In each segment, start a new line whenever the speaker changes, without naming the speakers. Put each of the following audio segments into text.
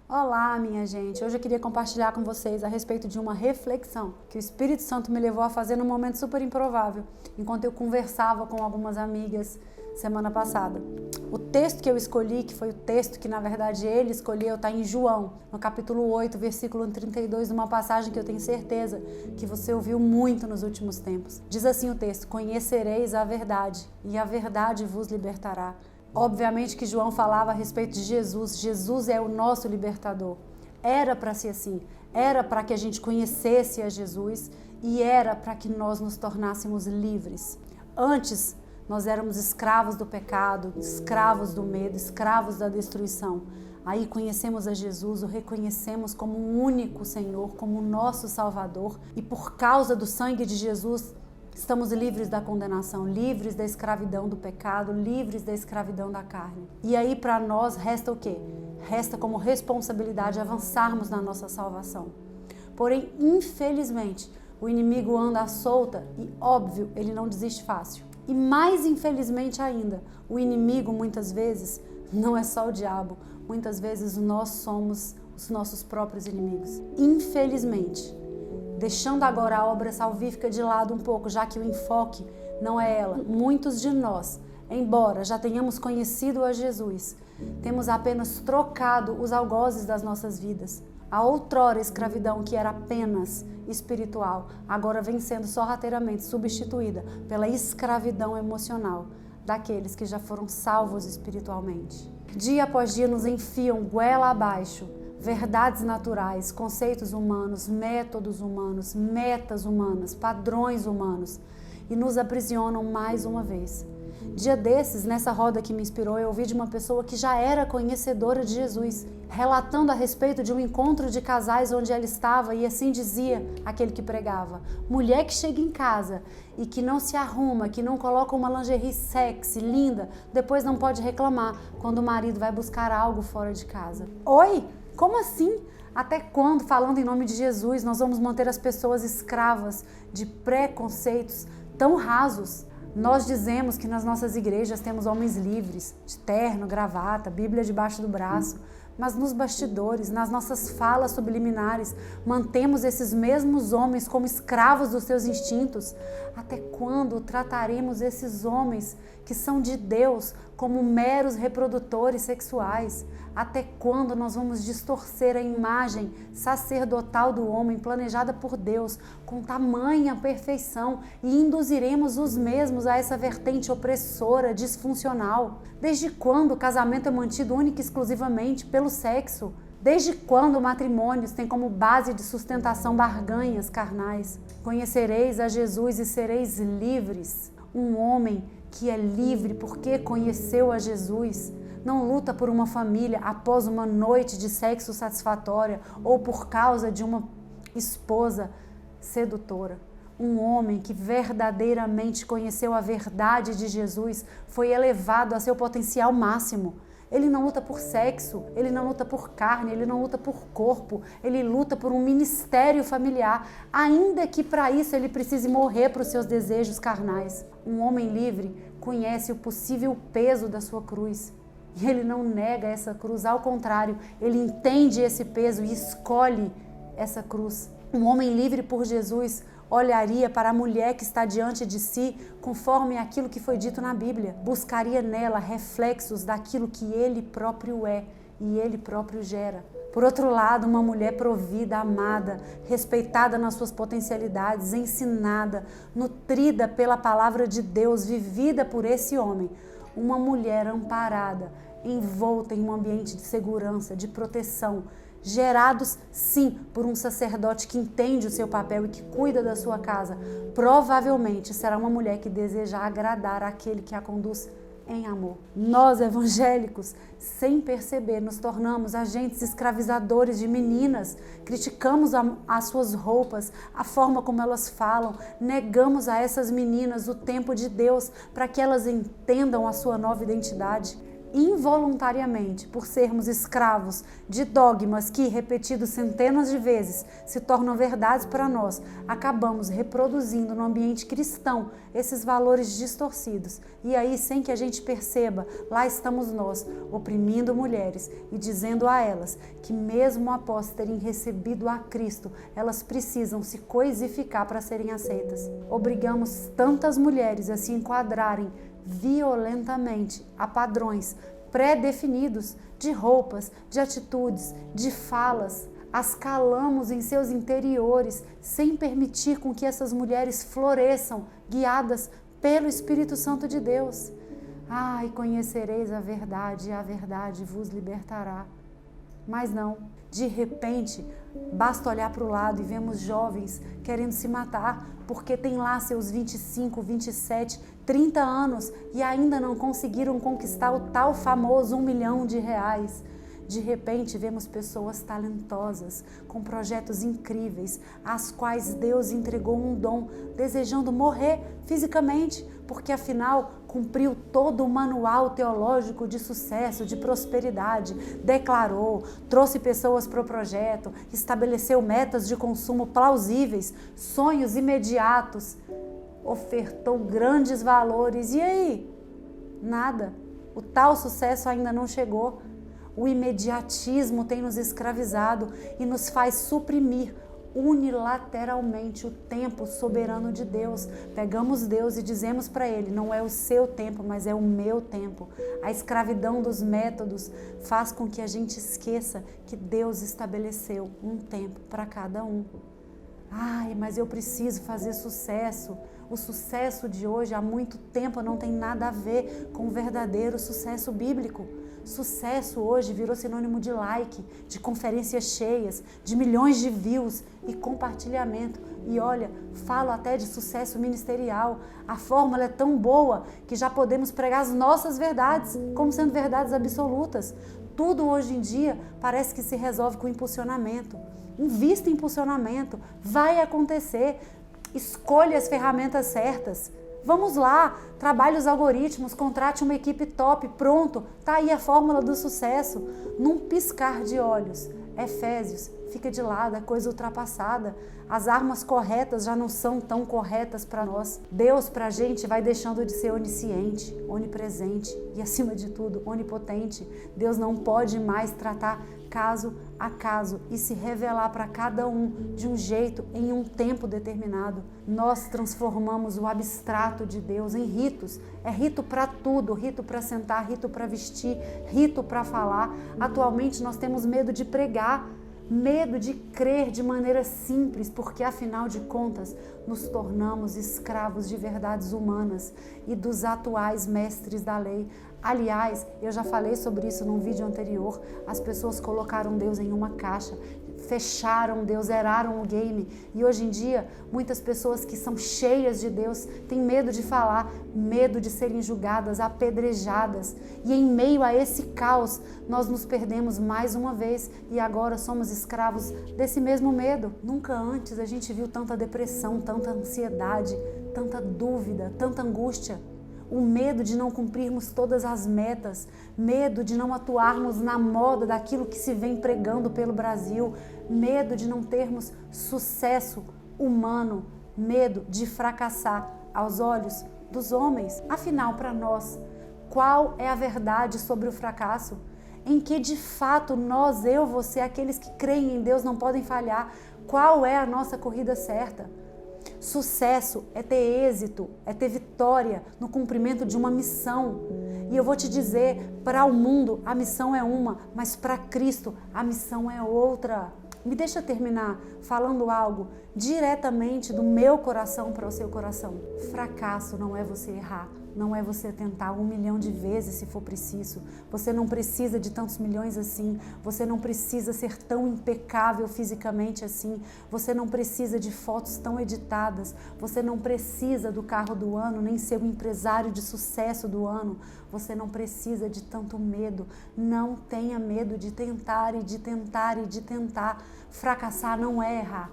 Olá, minha gente! Hoje eu queria compartilhar com vocês a respeito de uma reflexão que o Espírito Santo me levou a fazer num momento super improvável, enquanto eu conversava com algumas amigas semana passada. O texto que eu escolhi, que foi o texto que na verdade ele escolheu, está em João, no capítulo 8, versículo 32, uma passagem que eu tenho certeza que você ouviu muito nos últimos tempos. Diz assim o texto: conhecereis a verdade, e a verdade vos libertará. Obviamente que João falava a respeito de Jesus. Jesus é o nosso libertador. Era para ser assim. Era para que a gente conhecesse a Jesus e era para que nós nos tornássemos livres. Antes, nós éramos escravos do pecado, escravos do medo, escravos da destruição. Aí conhecemos a Jesus, o reconhecemos como um único Senhor, como o nosso Salvador. E por causa do sangue de Jesus, estamos livres da condenação, livres da escravidão do pecado, livres da escravidão da carne. E aí para nós resta o quê? Resta como responsabilidade avançarmos na nossa salvação. Porém, infelizmente, o inimigo anda à solta e, óbvio, ele não desiste fácil. E mais infelizmente ainda, o inimigo muitas vezes não é só o diabo, muitas vezes nós somos os nossos próprios inimigos. Infelizmente. Deixando agora a obra salvífica de lado um pouco, já que o enfoque não é ela. Muitos de nós, embora já tenhamos conhecido a Jesus, temos apenas trocado os algozes das nossas vidas. A outrora escravidão, que era apenas espiritual, agora vem sendo sorrateiramente substituída pela escravidão emocional daqueles que já foram salvos espiritualmente. Dia após dia nos enfiam goela abaixo verdades naturais, conceitos humanos, métodos humanos, metas humanas, padrões humanos e nos aprisionam mais uma vez. Dia desses, nessa roda que me inspirou, eu ouvi de uma pessoa que já era conhecedora de Jesus, relatando a respeito de um encontro de casais onde ela estava e assim dizia aquele que pregava: mulher que chega em casa e que não se arruma, que não coloca uma lingerie sexy, linda, depois não pode reclamar quando o marido vai buscar algo fora de casa. Oi? Como assim? Até quando, falando em nome de Jesus, nós vamos manter as pessoas escravas de preconceitos tão rasos? Nós dizemos que nas nossas igrejas temos homens livres, de terno, gravata, Bíblia debaixo do braço, mas nos bastidores, nas nossas falas subliminares, mantemos esses mesmos homens como escravos dos seus instintos. Até quando trataremos esses homens que são de Deus como meros reprodutores sexuais? Até quando nós vamos distorcer a imagem sacerdotal do homem planejada por Deus com tamanha perfeição e induziremos os mesmos a essa vertente opressora, disfuncional? Desde quando o casamento é mantido única e exclusivamente pelo sexo? Desde quando matrimônios têm como base de sustentação barganhas carnais? Conhecereis a Jesus e sereis livres. Um homem que é livre porque conheceu a Jesus não luta por uma família após uma noite de sexo satisfatória ou por causa de uma esposa sedutora. Um homem que verdadeiramente conheceu a verdade de Jesus foi elevado a seu potencial máximo. Ele não luta por sexo, ele não luta por carne, ele não luta por corpo, ele luta por um ministério familiar, ainda que para isso ele precise morrer para os seus desejos carnais. Um homem livre conhece o possível peso da sua cruz. E ele não nega essa cruz, ao contrário, ele entende esse peso e escolhe essa cruz. Um homem livre por Jesus olharia para a mulher que está diante de si conforme aquilo que foi dito na Bíblia. Buscaria nela reflexos daquilo que ele próprio é e ele próprio gera. Por outro lado, uma mulher provida, amada, respeitada nas suas potencialidades, ensinada, nutrida pela palavra de Deus, vivida por esse homem. Uma mulher amparada, envolta em um ambiente de segurança, de proteção, gerados sim por um sacerdote que entende o seu papel e que cuida da sua casa, provavelmente será uma mulher que deseja agradar aquele que a conduz em amor. Nós evangélicos, sem perceber, nos tornamos agentes escravizadores de meninas, criticamos as suas roupas, a forma como elas falam, negamos a essas meninas o tempo de Deus para que elas entendam a sua nova identidade. involuntariamente, por sermos escravos de dogmas que, repetidos centenas de vezes, se tornam verdades para nós, acabamos reproduzindo no ambiente cristão esses valores distorcidos. E aí, sem que a gente perceba, lá estamos nós, oprimindo mulheres e dizendo a elas que mesmo após terem recebido a Cristo, elas precisam se coisificar para serem aceitas. Obrigamos tantas mulheres a se enquadrarem violentamente a padrões pré-definidos de roupas, de atitudes, de falas. As calamos em seus interiores sem permitir com que essas mulheres floresçam, guiadas pelo Espírito Santo de Deus. E conhecereis a verdade, e a verdade vos libertará. Mas não, de repente, basta olhar para o lado e vemos jovens querendo se matar porque tem lá seus 25, 27, 30 anos e ainda não conseguiram conquistar o tal famoso R$1 milhão. De repente, vemos pessoas talentosas, com projetos incríveis, às quais Deus entregou um dom, desejando morrer fisicamente, porque afinal cumpriu todo o manual teológico de sucesso, de prosperidade, declarou, trouxe pessoas para o projeto, estabeleceu metas de consumo plausíveis, sonhos imediatos, ofertou grandes valores. E aí? Nada. O tal sucesso ainda não chegou. O imediatismo tem nos escravizado e nos faz suprimir unilateralmente o tempo soberano de Deus. Pegamos Deus e dizemos para Ele, não é o seu tempo, mas é o meu tempo. A escravidão dos métodos faz com que a gente esqueça que Deus estabeleceu um tempo para cada um. Mas eu preciso fazer sucesso. O sucesso de hoje há muito tempo não tem nada a ver com o verdadeiro sucesso bíblico. Sucesso hoje virou sinônimo de like, de conferências cheias, de milhões de views e compartilhamento. E olha, falo até de sucesso ministerial. A fórmula é tão boa que já podemos pregar as nossas verdades como sendo verdades absolutas. Tudo hoje em dia parece que se resolve com impulsionamento. Invista em impulsionamento, vai acontecer. Escolha as ferramentas certas. Vamos lá, trabalhe os algoritmos, contrate uma equipe top, pronto, tá aí a fórmula do sucesso. Num piscar de olhos. Efésios, fica de lado, é coisa ultrapassada. As armas corretas já não são tão corretas para nós. Deus para a gente vai deixando de ser onisciente, onipresente e, acima de tudo, onipotente. Deus não pode mais tratar caso a caso e se revelar para cada um de um jeito em um tempo determinado. Nós transformamos o abstrato de Deus em ritos. É rito para tudo, rito para sentar, rito para vestir, rito para falar. Atualmente nós temos medo de pregar, medo de crer de maneira simples, porque afinal de contas nos tornamos escravos de verdades humanas e dos atuais mestres da lei. Aliás, eu já falei sobre isso num vídeo anterior, as pessoas colocaram Deus em uma caixa, fecharam Deus, zeraram o game. E hoje em dia, muitas pessoas que são cheias de Deus têm medo de falar, medo de serem julgadas, apedrejadas. E em meio a esse caos, nós nos perdemos mais uma vez e agora somos escravos desse mesmo medo. Nunca antes a gente viu tanta depressão, tanta ansiedade, tanta dúvida, tanta angústia. O medo de não cumprirmos todas as metas, medo de não atuarmos na moda daquilo que se vem pregando pelo Brasil, medo de não termos sucesso humano, medo de fracassar aos olhos dos homens. Afinal, para nós, qual é a verdade sobre o fracasso? Em que de fato nós, eu, você, aqueles que creem em Deus não podem falhar? Qual é a nossa corrida certa? Sucesso é ter êxito, é ter vitória no cumprimento de uma missão. E eu vou te dizer, para o mundo a missão é uma, mas para Cristo a missão é outra. Me deixa terminar falando algo diretamente do meu coração para o seu coração. Fracasso não é você errar, não é você tentar 1 milhão de vezes se for preciso. Você não precisa de tantos milhões assim, você não precisa ser tão impecável fisicamente assim, você não precisa de fotos tão editadas, você não precisa do carro do ano, nem ser o empresário de sucesso do ano, você não precisa de tanto medo. Não tenha medo de tentar e de tentar e de tentar. Fracassar não é errar.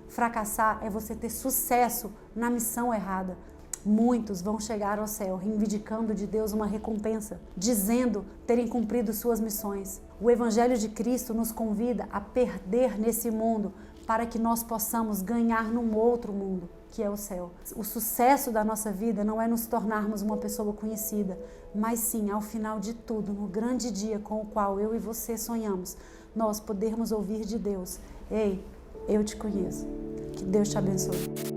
Fracassar é você ter sucesso na missão errada. Muitos vão chegar ao céu reivindicando de Deus uma recompensa, dizendo terem cumprido suas missões. O Evangelho de Cristo nos convida a perder nesse mundo para que nós possamos ganhar num outro mundo, que é o céu. O sucesso da nossa vida não é nos tornarmos uma pessoa conhecida, mas sim, ao final de tudo, no grande dia com o qual eu e você sonhamos, nós podermos ouvir de Deus: ei, eu te conheço. Que Deus te abençoe.